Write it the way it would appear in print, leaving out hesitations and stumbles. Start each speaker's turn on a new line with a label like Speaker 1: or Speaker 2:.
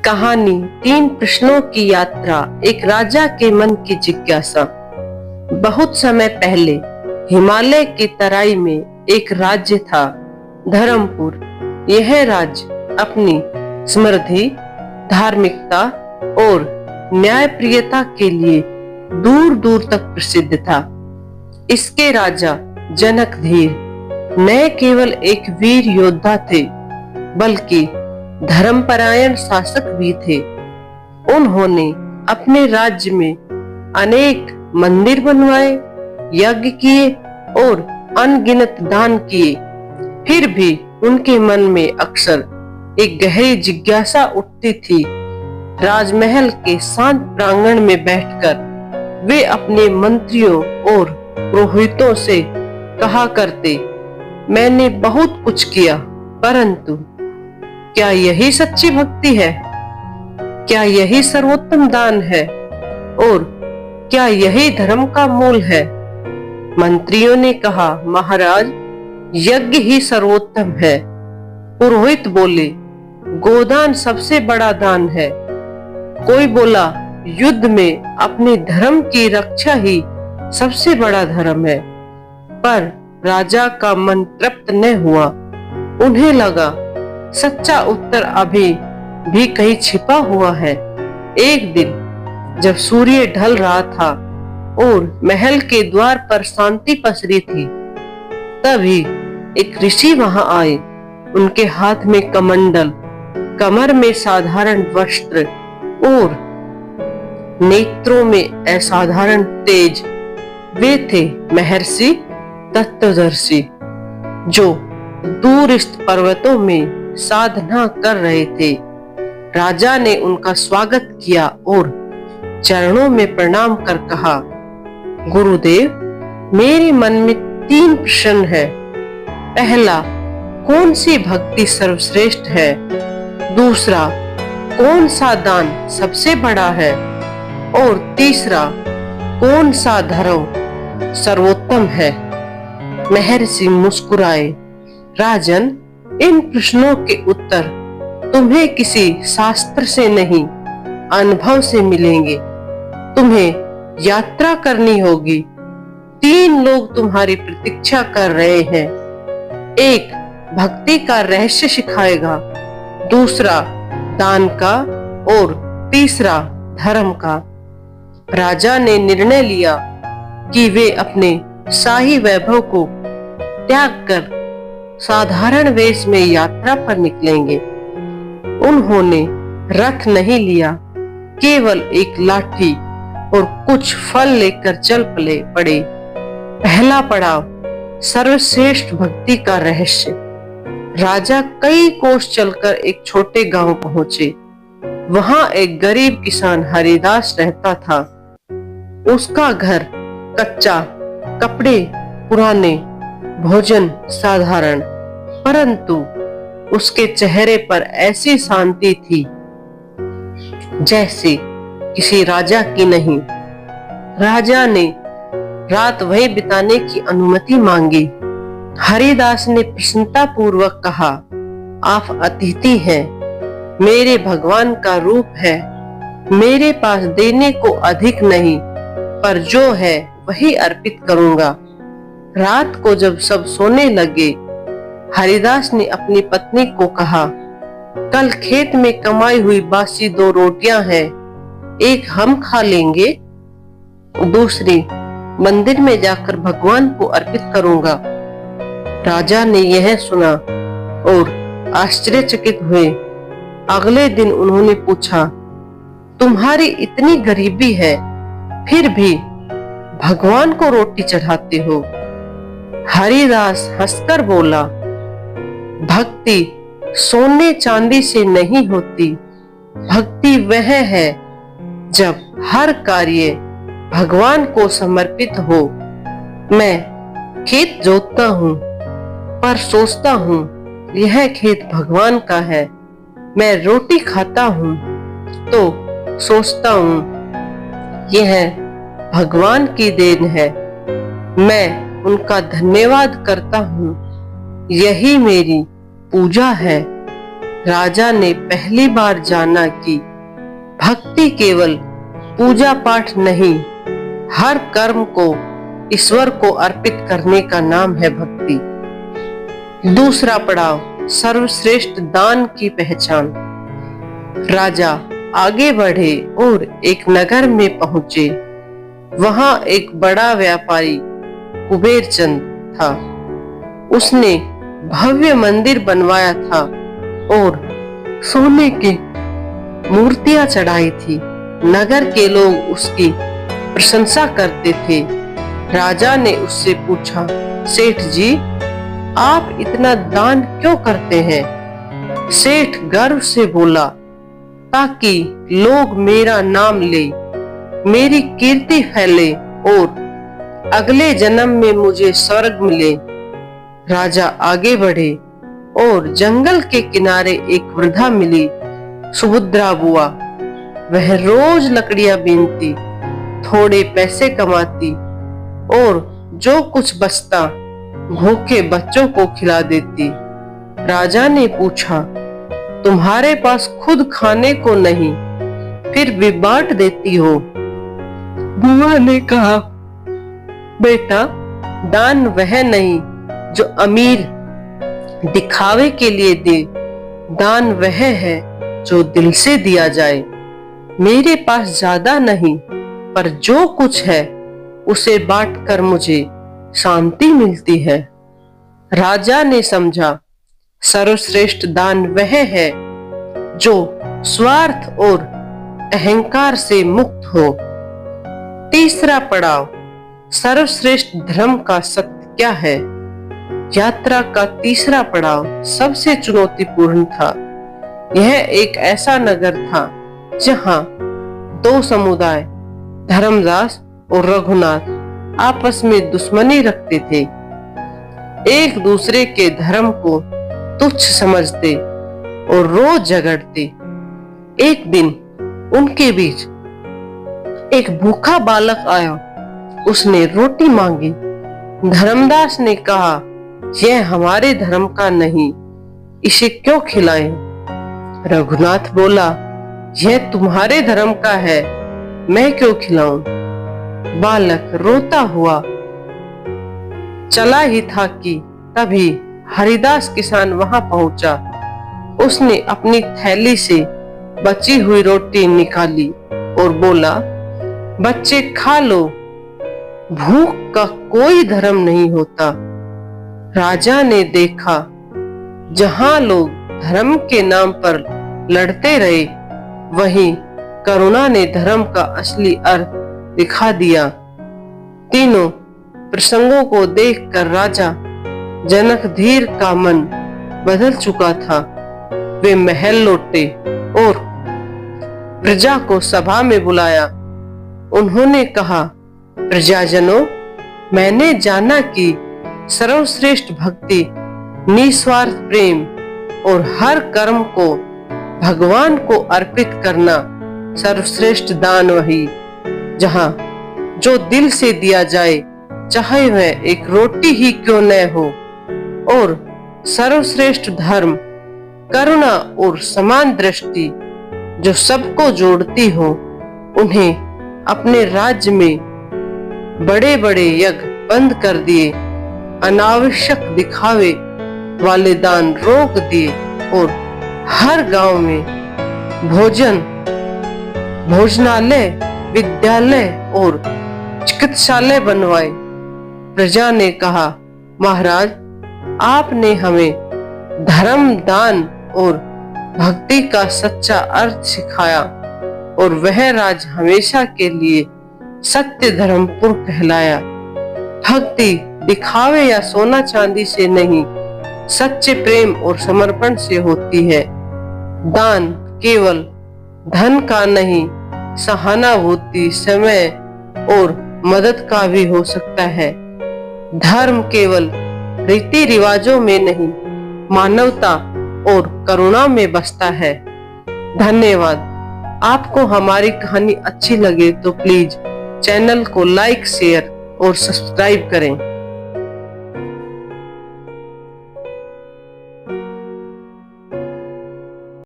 Speaker 1: कहानी 3 प्रश्नों की यात्रा। एक राजा के मन की जिज्ञासा। बहुत समय पहले हिमालय की तराई में एक राज्य था, धर्मपुर। यह राज्य अपनी समृद्धि, धार्मिकता और न्यायप्रियता के लिए दूर दूर तक प्रसिद्ध था। इसके राजा जनकधीर न केवल एक वीर योद्धा थे, बल्कि धर्मपरायण शासक भी थे। उन्होंने अपने राज्य में अनेक मंदिर बनवाए, यज्ञ किए और अनगिनत दान किए। फिर भी उनके मन में अक्सर एक गहरी जिज्ञासा उठती थी। राजमहल के शांत प्रांगण में बैठकर वे अपने मंत्रियों और पुरोहितों से कहा करते, मैंने बहुत कुछ किया, परंतु क्या यही सच्ची भक्ति है? क्या यही सर्वोत्तम दान है? और क्या यही धर्म का मूल है? मंत्रियों ने कहा, महाराज, यज्ञ ही सर्वोत्तम है। पुरोहित बोले, गोदान सबसे बड़ा दान है। कोई बोला, युद्ध में अपने धर्म की रक्षा ही सबसे बड़ा धर्म है। पर राजा का मन तृप्त न हुआ। उन्हें लगा सच्चा उत्तर अभी भी कहीं छिपा हुआ है। एक दिन जब सूर्य ढल रहा था और महल के द्वार पर शांति पसरी थी, तभी एक ऋषि वहां आए। उनके हाथ में कमंडल, कमर में साधारण वस्त्र और नेत्रों में असाधारण तेज। वे थे महर्षि तत्वदर्शी, जो दूरस्थ पर्वतों में साधना कर रहे थे। राजा ने उनका स्वागत किया और चरणों में प्रणाम कर कहा, गुरुदेव, मेरे मन में 3 प्रश्न है। पहला, कौन सी भक्ति सर्वश्रेष्ठ है? दूसरा, कौन सा दान सबसे बड़ा है? और तीसरा, कौन सा धर्म सर्वोत्तम है? महर्षि मुस्कुराए, राजन, इन प्रश्नों के उत्तर तुम्हें किसी शास्त्र से नहीं, अनुभव से मिलेंगे। तुम्हें यात्रा करनी होगी। 3 लोग तुम्हारी प्रतीक्षा कर रहे हैं। एक भक्ति का रहस्य सिखाएगा, दूसरा दान का और तीसरा धर्म का। राजा ने निर्णय लिया कि वे अपने शाही वैभव को त्याग कर साधारण वेश में यात्रा पर निकलेंगे। उन्होंने रथ नहीं लिया, केवल एक लाठी और कुछ फल लेकर चल पड़े। पहला पड़ाव, सर्वश्रेष्ठ भक्ति का रहस्य। राजा कई कोस चलकर एक छोटे गांव पहुंचे। वहां एक गरीब किसान हरिदास रहता था। उसका घर कच्चा, कपड़े पुराने, भोजन साधारण, परंतु उसके चेहरे पर ऐसी शांति थी जैसे किसी राजा की नहीं। राजा ने रात वहीं बिताने की अनुमति मांगी। हरिदास ने प्रसन्नता पूर्वक कहा, आप अतिथि हैं, मेरे भगवान का रूप है। मेरे पास देने को अधिक नहीं, पर जो है वही अर्पित करूंगा। रात को जब सब सोने लगे, हरिदास ने अपनी पत्नी को कहा, कल खेत में कमाई हुई बासी 2 रोटियां हैं, एक हम खा लेंगे, दूसरी मंदिर में जाकर भगवान को अर्पित करूंगा। राजा ने यह सुना और आश्चर्यचकित हुए। अगले दिन उन्होंने पूछा, तुम्हारी इतनी गरीबी है, फिर भी भगवान को रोटी चढ़ाते हो? हरिदास हंसकर बोला, भक्ति सोने चांदी से नहीं होती। भक्ति वह है जब हर कार्य भगवान को समर्पित हो। मैं खेत जोतता हूँ, पर सोचता हूँ यह खेत भगवान का है। मैं रोटी खाता हूँ तो सोचता हूँ यह भगवान की देन है। मैं उनका धन्यवाद करता हूँ, यही मेरी पूजा है। राजा ने पहली बार जाना कि भक्ति केवल पूजा पाठ नहीं, हर कर्म को ईश्वर को अर्पित करने का नाम है भक्ति। दूसरा पड़ाव, सर्वश्रेष्ठ दान की पहचान। राजा आगे बढ़े और एक नगर में पहुंचे। वहां एक बड़ा व्यापारी कुबेर चंद था। उसने भव्य मंदिर बनवाया था और सोने की मूर्तियां चढ़ाई थी। नगर के लोग उसकी प्रशंसा करते थे। राजा ने उससे पूछा, सेठ जी, आप इतना दान क्यों करते हैं? सेठ गर्व से बोला, ताकि लोग मेरा नाम ले, मेरी कीर्ति फैले और अगले जन्म में मुझे स्वर्ग मिले। राजा आगे बढ़े और जंगल के किनारे एक वृद्धा मिली, सुभद्रा बुआ। वह रोज लकड़ियां बीनती, थोड़े पैसे कमाती और जो कुछ बचता भूखे बच्चों को खिला देती। राजा ने पूछा, तुम्हारे पास खुद खाने को नहीं, फिर भी बांट देती हो? बुआ ने कहा, बेटा, दान वह नहीं जो अमीर दिखावे के लिए दे, दान वह है जो दिल से दिया जाए। मेरे पास ज्यादा नहीं, पर जो कुछ है उसे बांटकर मुझे शांति मिलती है। राजा ने समझा, सर्वश्रेष्ठ दान वह है जो स्वार्थ और अहंकार से मुक्त हो। तीसरा पड़ाव, सर्वश्रेष्ठ धर्म का सत्य क्या है। यात्रा का तीसरा पड़ाव सबसे चुनौतीपूर्ण था। यह एक ऐसा नगर था जहां दो समुदाय, धर्मदास और रघुनाथ, आपस में दुश्मनी रखते थे। एक दूसरे के धर्म को तुच्छ समझते और रोज झगड़ते। एक दिन उनके बीच एक भूखा बालक आया। उसने रोटी मांगी। धर्मदास ने कहा, यह हमारे धर्म का नहीं, इसे क्यों खिलाएं? रघुनाथ बोला, यह तुम्हारे धर्म का है, मैं क्यों खिलाऊं? बालक रोता हुआ चला ही था कि तभी हरिदास किसान वहां पहुंचा। उसने अपनी थैली से बची हुई रोटी निकाली और बोला, बच्चे खा लो, भूख का कोई धर्म नहीं होता। राजा ने देखा, जहां लोग धर्म के नाम पर लड़ते रहे, वहीं करुणा ने धर्म का असली अर्थ दिखा दिया। तीनों प्रसंगों को देखकर राजा जनक धीर का मन बदल चुका था। वे महल लौटे और प्रजा को सभा में बुलाया। उन्होंने कहा, प्रजाजनों, मैंने जाना कि सर्वश्रेष्ठ भक्ति, निस्वार्थ प्रेम और हर कर्म को भगवान को अर्पित करना सर्वश्रेष्ठ दान वही, जहां जो दिल से दिया जाए, चाहे वह एक रोटी ही क्यों न हो। और सर्वश्रेष्ठ धर्म, करुणा और समान दृष्टि जो सबको जोड़ती हो। उन्हें अपने राज्य में बड़े बड़े यज्ञ बंद कर दिए, अनावश्यक दिखावे वाले दान रोक दिए और हर गांव में भोजनालय, विद्यालय और चिकित्सालय बनवाए। प्रजा ने कहा, महाराज, आपने हमें धर्म, दान और भक्ति का सच्चा अर्थ सिखाया और वह राज हमेशा के लिए सत्य धर्मपुर कहलाया। भक्ति दिखावे या सोना चांदी से नहीं, सच्चे प्रेम और समर्पण से होती है। दान केवल धन का नहीं, सहानुभूति, समय और मदद का भी हो सकता है। धर्म केवल रीति रिवाजों में नहीं, मानवता और करुणा में बसता है। धन्यवाद। आपको हमारी कहानी अच्छी लगे तो प्लीज चैनल को लाइक, शेयर और सब्सक्राइब करें।